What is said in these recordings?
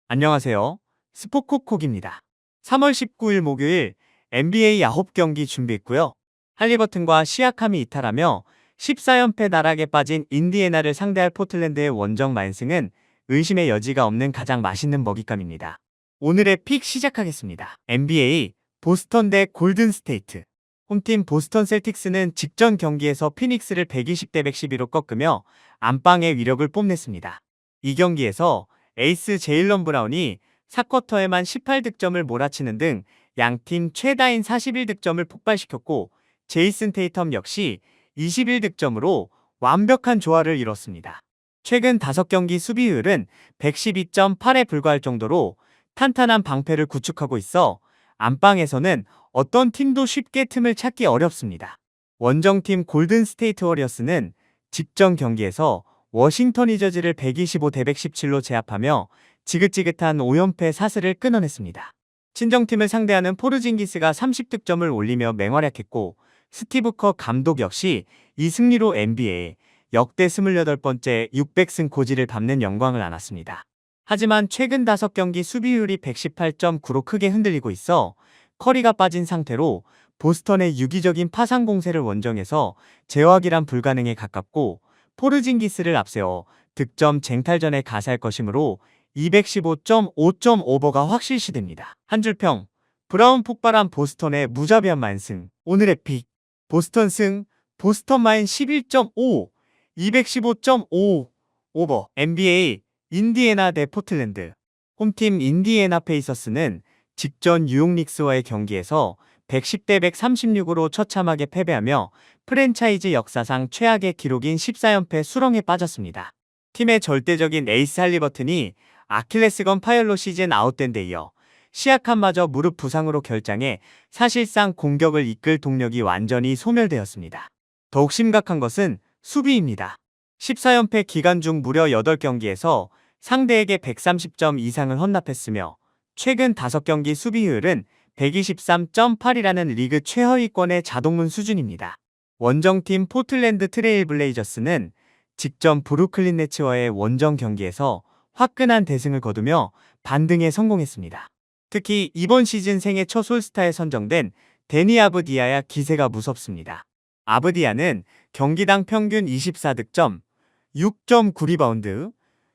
안녕하세요. 스포콕콕입니다. 3월 19일 목요일 NBA 9경기 준비했고요. 할리버튼과 시아캄이 이탈하며 14연패 나락에 빠진 인디애나를 상대할 포틀랜드의 원정 만승은 의심의 여지가 없는 가장 맛있는 먹잇감입니다. 오늘의 픽 시작하겠습니다. NBA 보스턴 대 골든스테이트. 홈팀 보스턴 셀틱스는 직전 경기에서 피닉스를 120대 112로 꺾으며 안방의 위력을 뽐냈습니다. 이 경기에서 에이스 제일런 브라운이 4쿼터에만 18득점을 몰아치는 등 양팀 최다인 41득점을 폭발시켰고, 제이슨 테이텀 역시 21득점으로 완벽한 조화를 이뤘습니다. 최근 5경기 수비율은 112.8에 불과할 정도로 탄탄한 방패를 구축하고 있어 안방에서는 어떤 팀도 쉽게 틈을 찾기 어렵습니다. 원정팀 골든스테이트 워리어스는 직전 경기에서 워싱턴 위저즈를 125대 117로 제압하며 지긋지긋한 5연패 사슬을 끊어냈습니다. 친정팀을 상대하는 포르징기스가 30득점을 올리며 맹활약했고, 스티브 커 감독 역시 이 승리로 NBA 역대 28번째 600승 고지를 밟는 영광을 안았습니다. 하지만 최근 5경기 수비율이 118.9로 크게 흔들리고 있어 커리가 빠진 상태로 보스턴의 유기적인 파상 공세를 원정에서 제어하기란 불가능에 가깝고, 포르징기스를 앞세워 득점 쟁탈전에 가세할 것이므로 215.5점 오버가 확실시됩니다. 한 줄평, 브라운 폭발한 보스턴의 무자비한 만승. 오늘의 픽, 보스턴 승, 보스턴 마인 11.5, 215.5 오버. NBA 인디애나 대 포틀랜드. 홈팀 인디애나 페이서스는 직전 뉴욕 닉스와의 경기에서 110대 136으로 처참하게 패배하며 프랜차이즈 역사상 최악의 기록인 14연패 수렁에 빠졌습니다. 팀의 절대적인 에이스 할리버튼이 아킬레스건 파열로 시즌 아웃된 데 이어 시아캄마저 무릎 부상으로 결장해 사실상 공격을 이끌 동력이 완전히 소멸되었습니다. 더욱 심각한 것은 수비입니다. 14연패 기간 중 무려 8경기에서 상대에게 130점 이상을 헌납했으며 최근 5경기 수비율은 123.8이라는 리그 최하위권의 자동문 수준입니다. 원정팀 포틀랜드 트레일 블레이저스는 직전 브루클린 네츠와의 원정 경기에서 화끈한 대승을 거두며 반등에 성공했습니다. 특히 이번 시즌 생애 첫 올스타에 선정된 데니 아브디아야 기세가 무섭습니다. 아브디아는 경기당 평균 24득점, 6.9리바운드,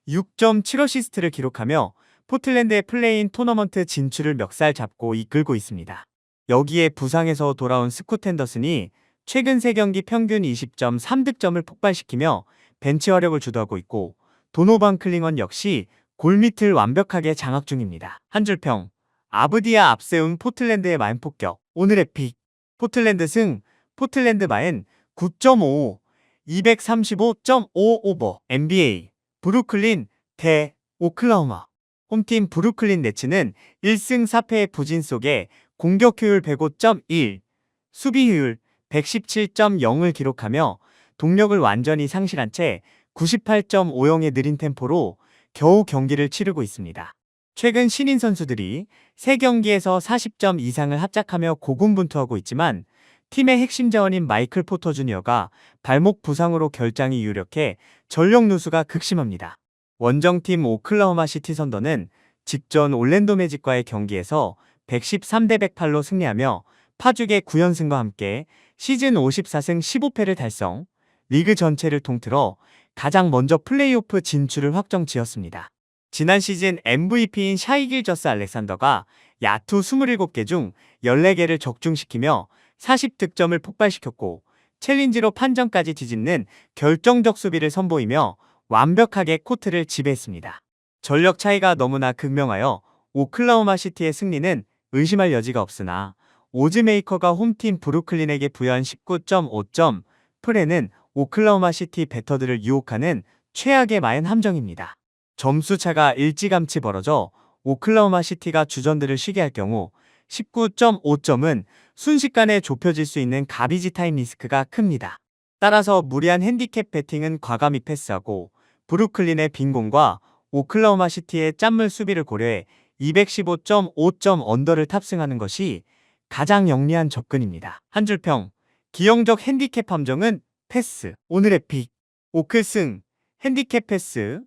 6.7어시스트를 기록하며 포틀랜드의 플레이인 토너먼트 진출을 멱살 잡고 이끌고 있습니다. 여기에 부상에서 돌아온 스콧 핸더슨이 최근 3경기 평균 20.3득점을 폭발시키며 벤치 화력을 주도하고 있고, 도노반 클링원 역시 골밑을 완벽하게 장악 중입니다. 한 줄평, 아브디아 앞세운 포틀랜드의 마인 폭격. 오늘의 픽, 포틀랜드 승, 포틀랜드 마인 9.5, 235.5 오버. NBA 브루클린 대 오클라호마. 홈팀 브루클린 네츠는 1승 4패의 부진 속에 공격 효율 105.1, 수비 효율 117.0을 기록하며 동력을 완전히 상실한 채 98.50의 느린 템포로 겨우 경기를 치르고 있습니다. 최근 신인 선수들이 3경기에서 40점 이상을 합작하며 고군분투하고 있지만, 팀의 핵심 자원인 마이클 포터 주니어가 발목 부상으로 결장이 유력해 전력 누수가 극심합니다. 원정팀 오클라호마 시티 선더는 직전 올랜도 매직과의 경기에서 113대 108로 승리하며 파죽의 9연승과 함께 시즌 54승 15패를 달성, 리그 전체를 통틀어 가장 먼저 플레이오프 진출을 확정지었습니다. 지난 시즌 MVP인 샤이 길저스 알렉산더가 야투 27개 중 14개를 적중시키며 40득점을 폭발시켰고, 챌린지로 판정까지 뒤집는 결정적 수비를 선보이며 완벽하게 코트를 지배했습니다. 전력 차이가 너무나 극명하여 오클라호마 시티의 승리는 의심할 여지가 없으나, 오즈 메이커가 홈팀 브루클린에게 부여한 19.5점 플레이는 오클라호마 시티 배터들을 유혹하는 최악의 마인 함정입니다. 점수차가 일찌감치 벌어져 오클라호마 시티가 주전들을 쉬게 할 경우 19.5점은 순식간에 좁혀질 수 있는 가비지 타임 리스크가 큽니다. 따라서 무리한 핸디캡 배팅은 과감히 패스하고, 브루클린의 빈공과 오클라호마 시티의 짠물 수비를 고려해 215.5점 언더를 탑승하는 것이 가장 영리한 접근입니다. 한 줄평, 기형적 핸디캡 함정은 패스. 오늘의 픽, 오클승, 핸디캡 패스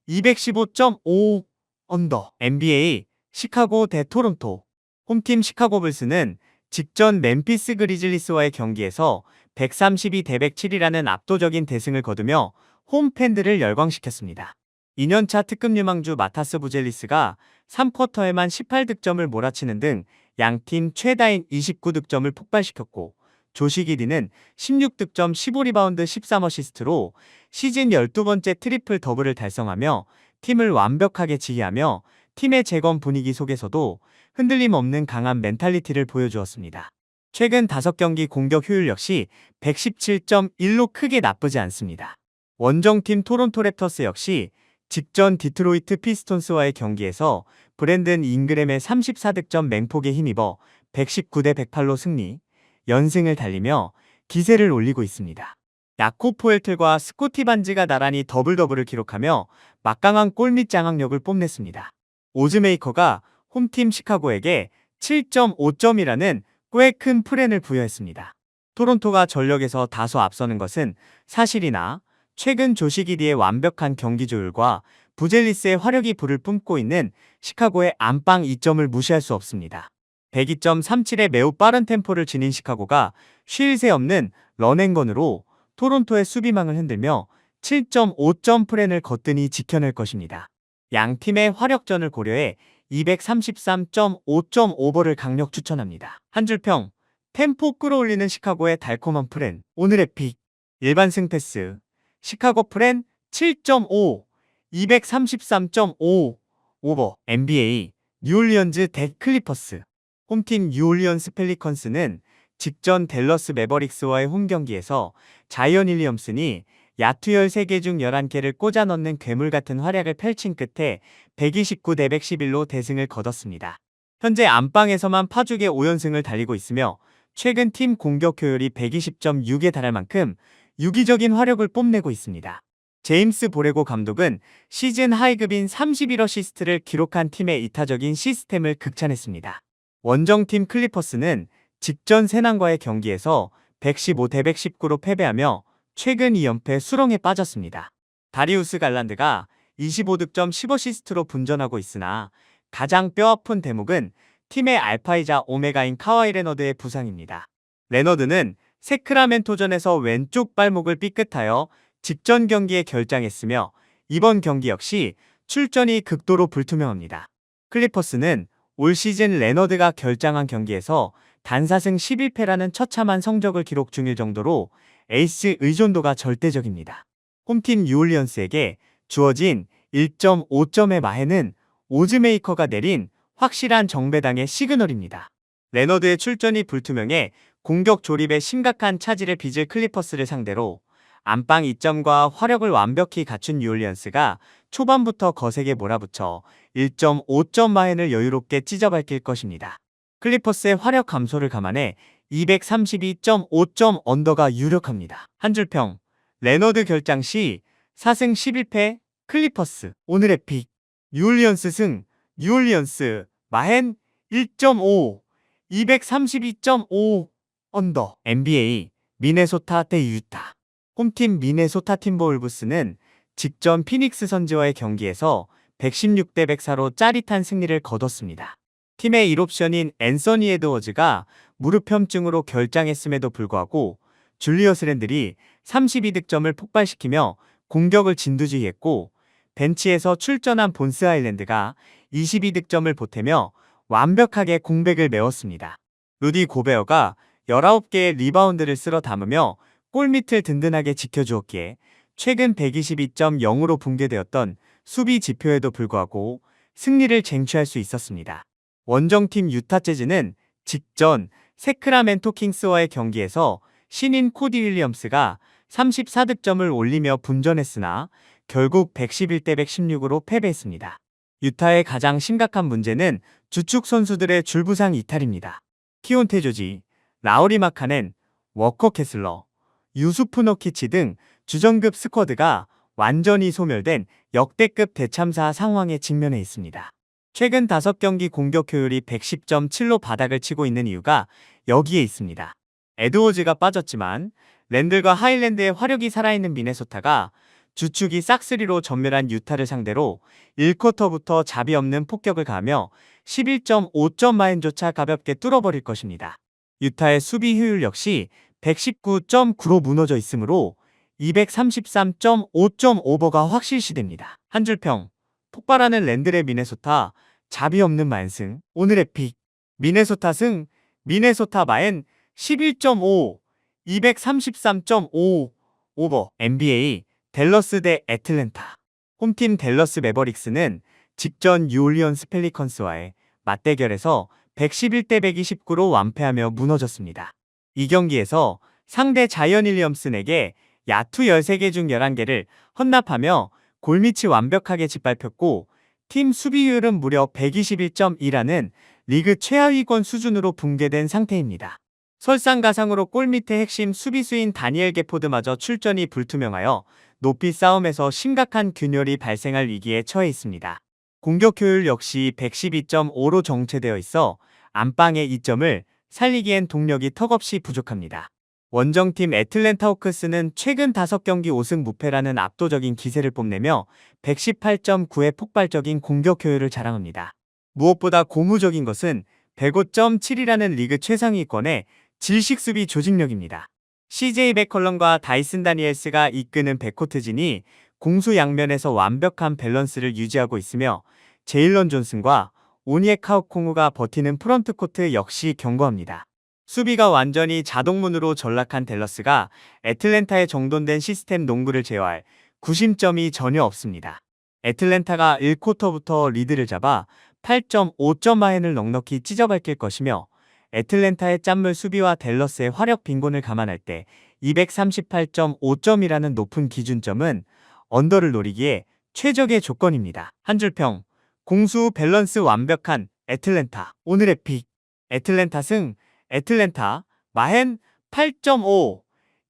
215.5 언더. NBA 시카고 대 토론토. 홈팀 시카고 불스는 직전 멤피스 그리즐리스와의 경기에서 132 대 107이라는 압도적인 대승을 거두며 홈 팬들을 열광시켰습니다. 2년차 특급 유망주 마타스 부젤리스가 3쿼터에만 18득점을 몰아치는 등 양팀 최다인 29득점을 폭발시켰고, 조시 기디는 16득점 15리바운드 13어시스트로 시즌 12번째 트리플 더블을 달성하며 팀을 완벽하게 지휘하며 팀의 재건 분위기 속에서도 흔들림 없는 강한 멘탈리티를 보여주었습니다. 최근 5경기 공격 효율 역시 117.1로 크게 나쁘지 않습니다. 원정팀 토론토 랩터스 역시 직전 디트로이트 피스톤스와의 경기에서 브랜든 잉그램의 34득점 맹폭에 힘입어 119 대 108로 승리, 연승을 달리며 기세를 올리고 있습니다. 야코 포엘틀과 스코티 반지가 나란히 더블더블을 기록하며 막강한 골밑 장악력을 뽐냈습니다. 오즈메이커가 홈팀 시카고에게 7.5점이라는 꽤 큰 프렌을 부여했습니다. 토론토가 전력에서 다소 앞서는 것은 사실이나 최근 조시 기디의 완벽한 경기 조율과 부젤리스의 화력이 불을 뿜고 있는 시카고의 안방 2점을 무시할 수 없습니다. 102.37의 매우 빠른 템포를 지닌 시카고가 쉴 새 없는 런앤건으로 토론토의 수비망을 흔들며 7.5점 프렌을 거뜬히 지켜낼 것입니다. 양 팀의 화력전을 고려해 233.5점 오버를 강력 추천합니다. 한 줄평, 템포 끌어올리는 시카고의 달콤한 프렌. 오늘의 픽, 일반 승패스 시카고 프렌 7.5, 233.5 오버. NBA 뉴올리언즈 대 클리퍼스. 홈팀 뉴올리언스 펠리컨스는 직전 댈러스 매버릭스와의 홈경기에서 자이언 윌리엄슨이 야투열 3개 중 11개를 꽂아 넣는 괴물같은 활약을 펼친 끝에 129 대 111로 대승을 거뒀습니다. 현재 안방에서만 파죽의 5연승을 달리고 있으며 최근 팀 공격 효율이 120.6에 달할 만큼 유기적인 화력을 뽐내고 있습니다. 제임스 보레고 감독은 시즌 하이급인 31어시스트를 기록한 팀의 이타적인 시스템을 극찬했습니다. 원정팀 클리퍼스는 직전 세난과의 경기에서 115 대 119로 패배하며 최근 2연패 수렁에 빠졌습니다. 다리우스 갈란드가 25득점 10어시스트로 분전하고 있으나 가장 뼈아픈 대목은 팀의 알파이자 오메가인 카와이 레너드의 부상입니다. 레너드는 세크라멘토전에서 왼쪽 발목을 삐끗하여 직전 경기에 결장했으며 이번 경기 역시 출전이 극도로 불투명합니다. 클리퍼스는 올 시즌 레너드가 결장한 경기에서 단사승 11패라는 처참한 성적을 기록 중일 정도로 에이스 의존도가 절대적입니다. 홈팀 뉴올리언스에게 주어진 1.5점의 마해는 오즈메이커가 내린 확실한 정배당의 시그널입니다. 레너드의 출전이 불투명해 공격 조립에 심각한 차질을 빚을 클리퍼스를 상대로 안방 2점과 화력을 완벽히 갖춘 뉴올리언스가 초반부터 거세게 몰아붙여 1.5점 마해를 여유롭게 찢어밟힐 것입니다. 클리퍼스의 화력 감소를 감안해 232.5점 언더가 유력합니다. 한 줄평, 레너드 결장 시 4승 11패 클리퍼스. 오늘의 픽, 뉴올리언스 승. 뉴올리언스 마헨 1.5, 232.5 언더. NBA 미네소타 대 유타. 홈팀 미네소타 팀버울브스는 직전 피닉스 선즈와의 경기에서 116 대 104로 짜릿한 승리를 거뒀습니다. 팀의 1옵션인 앤서니 에드워즈가 무릎 협증으로 결장했음에도 불구하고 줄리어스 랜들이 32득점을 폭발시키며 공격을 진두지휘했고, 벤치에서 출전한 본스 아일랜드가 22득점을 보태며 완벽하게 공백을 메웠습니다. 루디 고베어가 19개의 리바운드를 쓸어 담으며 골밑을 든든하게 지켜주었기에 최근 122.0으로 붕괴되었던 수비 지표에도 불구하고 승리를 쟁취할 수 있었습니다. 원정팀 유타 재즈는 직전 세크라멘토 킹스와의 경기에서 신인 코디 윌리엄스가 34득점을 올리며 분전했으나 결국 111 대 116으로 패배했습니다. 유타의 가장 심각한 문제는 주축 선수들의 줄부상 이탈입니다. 키온테 조지, 라우리 마카넨, 워커 캐슬러, 유수프 너키치 등 주전급 스쿼드가 완전히 소멸된 역대급 대참사 상황에 직면해 있습니다. 최근 5경기 공격 효율이 110.7로 바닥을 치고 있는 이유가 여기에 있습니다. 에드워즈가 빠졌지만 랜들과 하일랜드의 화력이 살아있는 미네소타가 주축이 싹쓸이로 전멸한 유타를 상대로 1쿼터부터 자비 없는 폭격을 가하며 11.5점 마인조차 가볍게 뚫어버릴 것입니다. 유타의 수비 효율 역시 119.9로 무너져 있으므로 233.5점 오버가 확실시됩니다. 한 줄평, 폭발하는 랜드의 미네소타, 자비 없는 만승, 오늘의 픽, 미네소타 승, 미네소타 마엔 11.5, 233.5 오버. NBA 댈러스 대 애틀랜타. 홈팀 댈러스 매버릭스는 직전 뉴올리언스 펠리컨스와의 맞대결에서 111대 129로 완패하며 무너졌습니다. 이 경기에서 상대 자이언 윌리엄슨에게 야투 13개 중 11개를 헌납하며 골밑이 완벽하게 짓밟혔고 팀 수비율은 무려 121.2라는 리그 최하위권 수준으로 붕괴된 상태입니다. 설상가상으로 골밑의 핵심 수비수인 다니엘 게포드마저 출전이 불투명하여 높이 싸움에서 심각한 균열이 발생할 위기에 처해 있습니다. 공격 효율 역시 112.5로 정체되어 있어 안방의 2점을 살리기엔 동력이 턱없이 부족합니다. 원정팀 애틀랜타 호크스는 최근 5경기 5승 무패라는 압도적인 기세를 뽐내며 118.9의 폭발적인 공격 효율을 자랑합니다. 무엇보다 고무적인 것은 105.7이라는 리그 최상위권의 질식 수비 조직력입니다. CJ 맥컬럼과 다이슨 다니엘스가 이끄는 백코트진이 공수 양면에서 완벽한 밸런스를 유지하고 있으며 제일런 존슨과 오니에 카우콩우가 버티는 프런트코트 역시 견고합니다. 수비가 완전히 자동문으로 전락한 댈러스가 애틀랜타의 정돈된 시스템 농구를 제어할 구심점이 전혀 없습니다. 애틀랜타가 1쿼터부터 리드를 잡아 8.5점 마인을 넉넉히 찢어밟힐 것이며 애틀랜타의 짠물 수비와 댈러스의 화력 빈곤을 감안할 때 238.5점이라는 높은 기준점은 언더를 노리기에 최적의 조건입니다. 한 줄평, 공수 밸런스 완벽한 애틀랜타, 오늘의 픽, 애틀랜타 승, 애틀랜타, 마헨 8.5,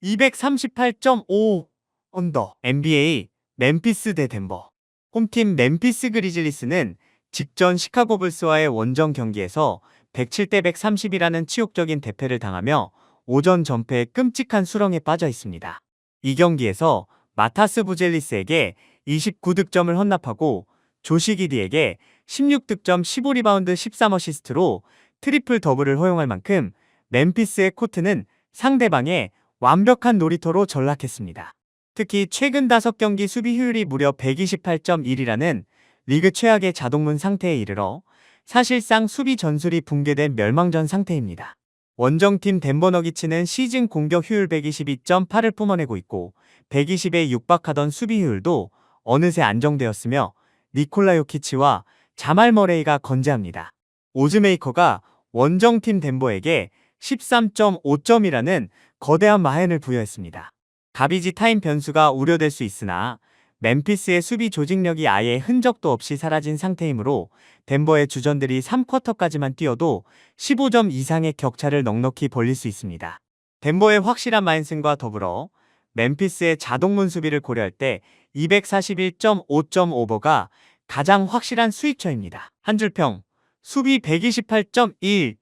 238.5 언더. NBA 멤피스 대 덴버. 홈팀 멤피스 그리즐리스는 직전 시카고 불스와의 원정 경기에서 107대 130이라는 치욕적인 대패를 당하며 오전 전패에 끔찍한 수렁에 빠져 있습니다. 이 경기에서 마타스 부젤리스에게 29득점을 헌납하고 조시 기디에게 16득점 15리바운드 13어시스트로 트리플 더블을 허용할 만큼 멤피스의 코트는 상대방의 완벽한 놀이터로 전락했습니다. 특히 최근 5경기 수비 효율이 무려 128.1이라는 리그 최악의 자동문 상태에 이르러 사실상 수비 전술이 붕괴된 멸망전 상태입니다. 원정팀 덴버 너기츠는 시즌 공격 효율 122.8을 뿜어내고 있고 120에 육박하던 수비 효율도 어느새 안정되었으며 니콜라 요키치와 자말 머레이가 건재합니다. 오즈메이커가 원정팀 덴버에게 13.5점이라는 거대한 마헨을 부여했습니다. 가비지 타임 변수가 우려될 수 있으나 멤피스의 수비 조직력이 아예 흔적도 없이 사라진 상태이므로 덴버의 주전들이 3쿼터까지만 뛰어도 15점 이상의 격차를 넉넉히 벌릴 수 있습니다. 덴버의 확실한 마인승과 더불어 멤피스의 자동문 수비를 고려할 때 241.5점 오버가 가장 확실한 수익처입니다. 한 줄평, 수비 128.1,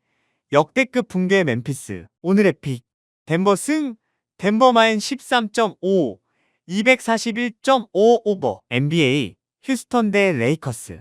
역대급 붕괴의 멤피스, 오늘의 픽, 덴버 승, 덴버 마인 13.5, 241.5 오버. NBA 휴스턴 대 레이커스.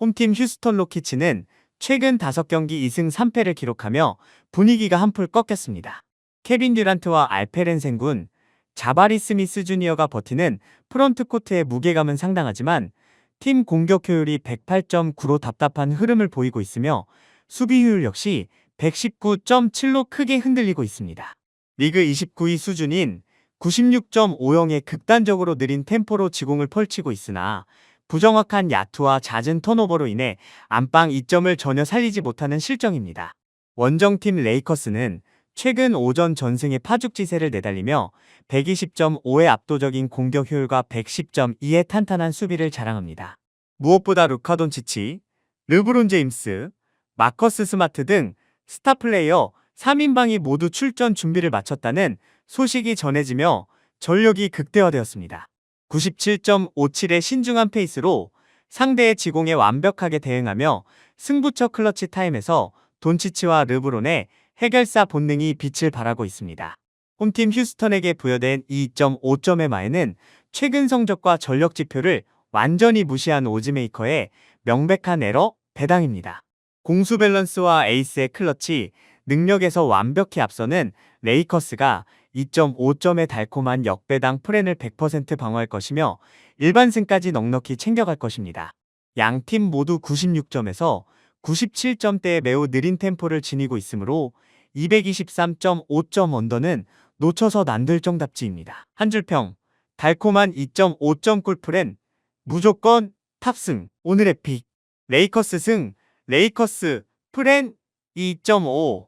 홈팀 휴스턴 로키츠는 최근 5경기 2승 3패를 기록하며 분위기가 한풀 꺾였습니다. 케빈 듀란트와 알페렌 생군, 자바리 스미스 주니어가 버티는 프런트코트의 무게감은 상당하지만 팀 공격 효율이 108.9로 답답한 흐름을 보이고 있으며 수비 효율 역시 119.7로 크게 흔들리고 있습니다. 리그 29위 수준인 96.50의 극단적으로 느린 템포로 지공을 펼치고 있으나 부정확한 야투와 잦은 턴오버로 인해 안방 2점을 전혀 살리지 못하는 실정입니다. 원정팀 레이커스는 최근 오전 전승의 파죽지세를 내달리며 120.5의 압도적인 공격 효율과 110.2의 탄탄한 수비를 자랑합니다. 무엇보다 루카 돈치치, 르브론 제임스, 마커스 스마트 등 스타 플레이어 3인방이 모두 출전 준비를 마쳤다는 소식이 전해지며 전력이 극대화되었습니다. 97.57의 신중한 페이스로 상대의 지공에 완벽하게 대응하며 승부처 클러치 타임에서 돈치치와 르브론의 해결사 본능이 빛을 발하고 있습니다. 홈팀 휴스턴에게 부여된 2.5점의 마인은 최근 성적과 전력 지표를 완전히 무시한 오즈메이커의 명백한 에러 배당입니다. 공수 밸런스와 에이스의 클러치, 능력에서 완벽히 앞서는 레이커스가 2.5점의 달콤한 역배당 플랜을 100% 방어할 것이며 일반승까지 넉넉히 챙겨갈 것입니다. 양팀 모두 96점에서 97점대의 매우 느린 템포를 지니고 있으므로 223.5점 언더는 놓쳐서 난들 정답지입니다. 한 줄평, 달콤한 2.5점 꿀플랜, 무조건 탑승, 오늘의 픽, 레이커스 승, 레이커스 플랜 2.5,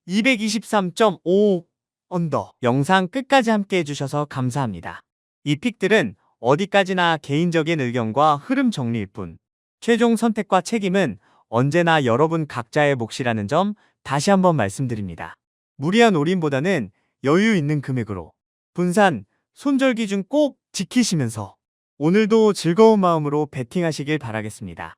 223.5 언더. 영상 끝까지 함께 해주셔서 감사합니다. 이 픽들은 어디까지나 개인적인 의견과 흐름 정리일 뿐, 최종 선택과 책임은 언제나 여러분 각자의 몫이라는 점 다시 한번 말씀드립니다. 무리한 올인보다는 여유 있는 금액으로 분산, 손절 기준 꼭 지키시면서 오늘도 즐거운 마음으로 베팅하시길 바라겠습니다.